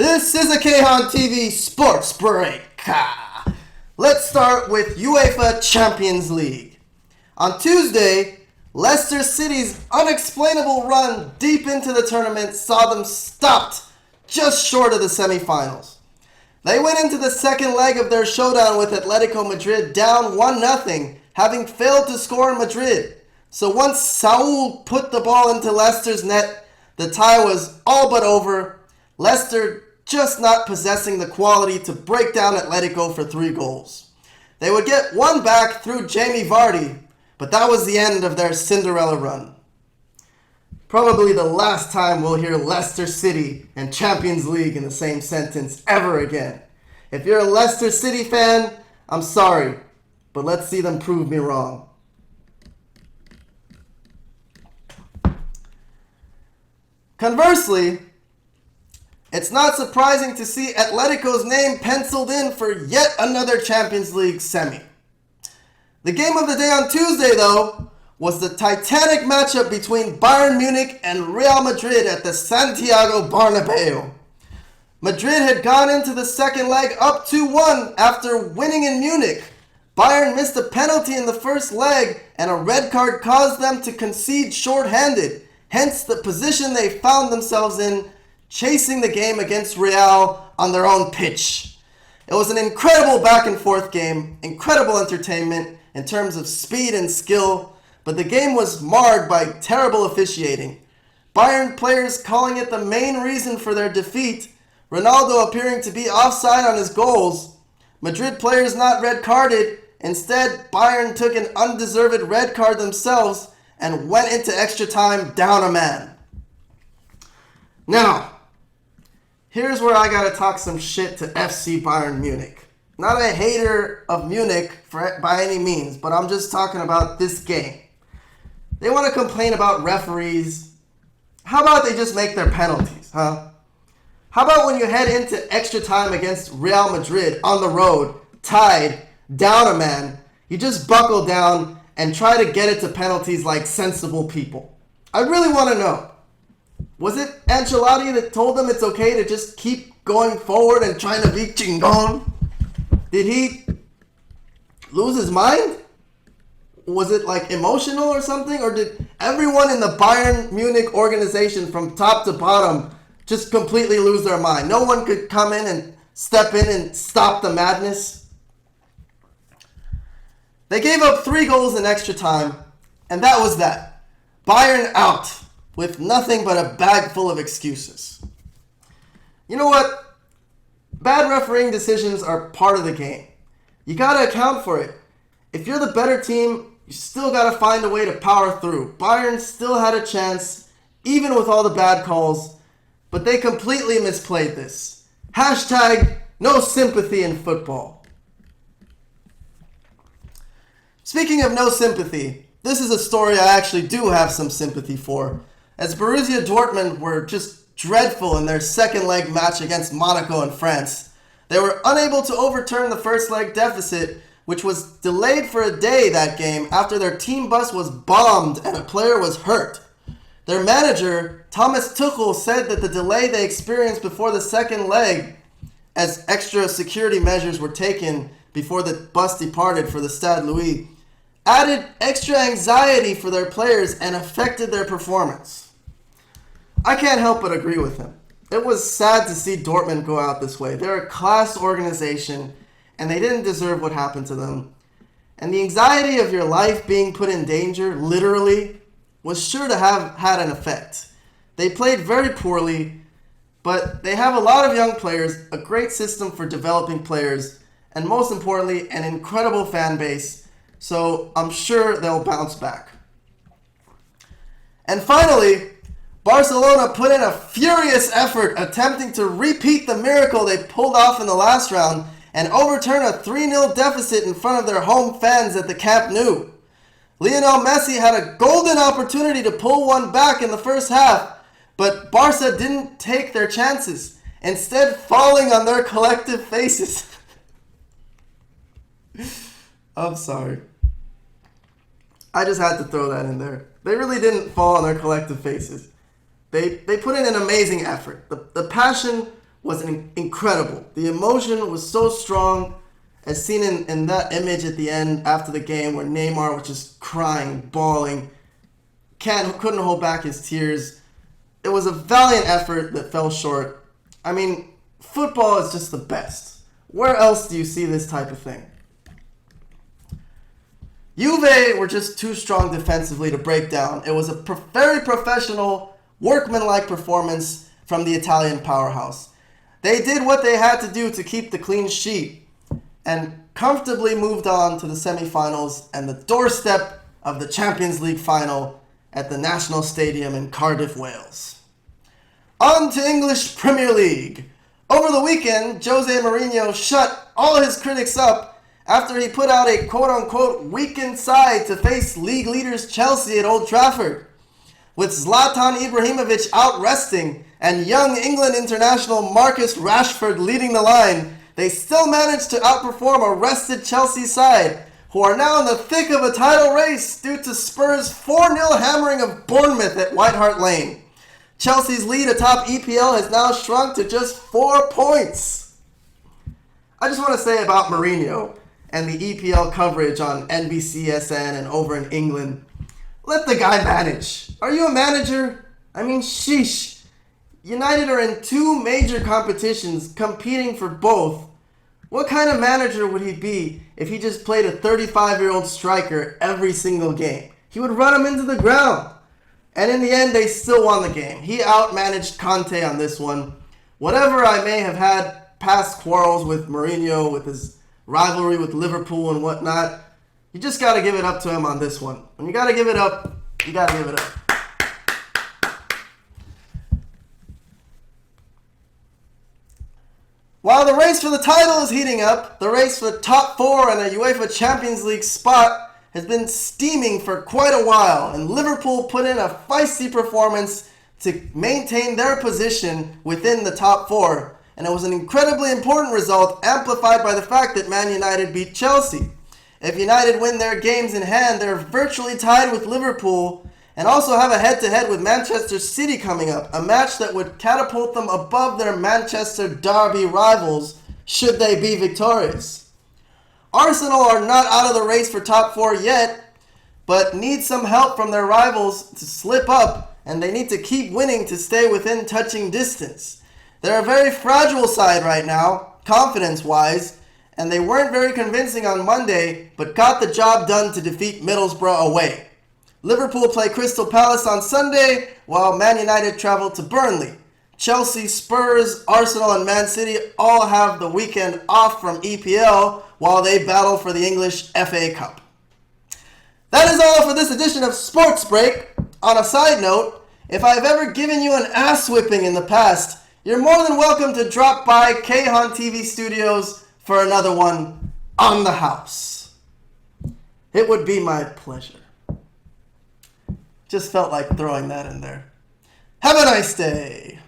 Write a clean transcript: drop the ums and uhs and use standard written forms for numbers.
This is a Kahan TV Sports Break. Let's start with UEFA Champions League. On Tuesday, Leicester City's unexplainable run deep into the tournament saw them stopped just short of the semifinals. They went into the second leg of their showdown with Atletico Madrid down 1-0, having failed to score in Madrid. So once Saul put the ball into Leicester's net, the tie was all but over. Leicester just not possessing the quality to break down Atletico for 3 goals. They would get one back through Jamie Vardy, but that was the end of their Cinderella run. Probably the last time we'll hear Leicester City and Champions League in the same sentence ever again. If you're a Leicester City fan, I'm sorry, but let's see them prove me wrong. Conversely, it's not surprising to see Atletico's name penciled in for yet another Champions League semi. The game of the day on Tuesday, though, was the titanic matchup between Bayern Munich and Real Madrid at the Santiago Bernabeu. Madrid had gone into the second leg up 2-1 after winning in Munich. Bayern missed a penalty in the first leg, and a red card caused them to concede shorthanded. Hence the position they found themselves in, chasing the game against Real on their own pitch. It was an incredible back and forth game, incredible entertainment in terms of speed and skill, but the game was marred by terrible officiating. Bayern players calling it the main reason for their defeat, Ronaldo appearing to be offside on his goals, Madrid players not red carded. Instead, Bayern took an undeserved red card themselves and went into extra time down a man. Now, here's where I gotta talk some shit to FC Bayern Munich. Not a hater of Munich by any means, but I'm just talking about this game. They want to complain about referees. How about they just make their penalties, huh? How about when you head into extra time against Real Madrid on the road, tied, down a man, you just buckle down and try to get it to penalties like sensible people? I really want to know. Was it Ancelotti that told them it's okay to just keep going forward and trying to be chingon? Did he lose his mind? Was it like emotional or something? Or did everyone in the Bayern Munich organization from top to bottom just completely lose their mind? No one could come in and step in and stop the madness? They gave up 3 goals in extra time, and that was that. Bayern out with nothing but a bag full of excuses. You know what? Bad refereeing decisions are part of the game. You gotta account for it. If you're the better team, you still gotta find a way to power through. Bayern still had a chance, even with all the bad calls, but they completely misplayed this. Hashtag no sympathy in football. Speaking of no sympathy, this is a story I actually do have some sympathy for, as Borussia Dortmund were just dreadful in their second leg match against Monaco in France. They were unable to overturn the first leg deficit, which was delayed for a day that game after their team bus was bombed and a player was hurt. Their manager, Thomas Tuchel, said that the delay they experienced before the second leg, as extra security measures were taken before the bus departed for the Stade Louis, added extra anxiety for their players and affected their performance. I can't help but agree with him. It was sad to see Dortmund go out this way. They're a class organization, and they didn't deserve what happened to them. And the anxiety of your life being put in danger, literally, was sure to have had an effect. They played very poorly, but they have a lot of young players, a great system for developing players, and most importantly, an incredible fan base. So I'm sure they'll bounce back. And finally, Barcelona put in a furious effort attempting to repeat the miracle they pulled off in the last round and overturn a 3-0 deficit in front of their home fans at the Camp Nou. Lionel Messi had a golden opportunity to pull one back in the first half, but Barca didn't take their chances, instead falling on their collective faces. I'm sorry. I just had to throw that in there. They really didn't fall on their collective faces. They put in an amazing effort. The passion was incredible. The emotion was so strong, as seen in that image at the end after the game where Neymar was just crying, bawling, couldn't hold back his tears. It was a valiant effort that fell short. I mean, football is just the best. Where else do you see this type of thing? Juve were just too strong defensively to break down. It was a very professional, workmanlike performance from the Italian powerhouse. They did what they had to do to keep the clean sheet and comfortably moved on to the semifinals and the doorstep of the Champions League final at the National Stadium in Cardiff, Wales. On to English Premier League. Over the weekend, Jose Mourinho shut all his critics up after he put out a quote-unquote weakened side to face league leaders Chelsea at Old Trafford. With Zlatan Ibrahimovic out resting and young England international Marcus Rashford leading the line, they still managed to outperform a rested Chelsea side, who are now in the thick of a title race due to Spurs' 4-0 hammering of Bournemouth at White Hart Lane. Chelsea's lead atop EPL has now shrunk to just 4 points. I just want to say about Mourinho and the EPL coverage on NBCSN and over in England. Let the guy manage. Are you a manager? I mean, sheesh. United are in 2 major competitions competing for both. What kind of manager would he be if he just played a 35-year-old striker every single game? He would run him into the ground. And in the end, they still won the game. He outmanaged Conte on this one. Whatever I may have had past quarrels with Mourinho, with his rivalry with Liverpool and whatnot, you just got to give it up to him on this one. When you got to give it up, you got to give it up. While the race for the title is heating up, the race for the top 4 and a UEFA Champions League spot has been steaming for quite a while, and Liverpool put in a feisty performance to maintain their position within the top 4. And it was an incredibly important result, amplified by the fact that Man United beat Chelsea. If United win their games in hand, they're virtually tied with Liverpool and also have a head-to-head with Manchester City coming up, a match that would catapult them above their Manchester derby rivals should they be victorious. Arsenal are not out of the race for top 4 yet, but need some help from their rivals to slip up, and they need to keep winning to stay within touching distance. They're a very fragile side right now, confidence-wise, and they weren't very convincing on Monday, but got the job done to defeat Middlesbrough away. Liverpool play Crystal Palace on Sunday, while Man United travel to Burnley. Chelsea, Spurs, Arsenal, and Man City all have the weekend off from EPL while they battle for the English FA Cup. That is all for this edition of Sports Break. On a side note, if I've ever given you an ass whipping in the past, you're more than welcome to drop by Kayhan TV Studios for another one on the house. It would be my pleasure. Just felt like throwing that in there. Have a nice day.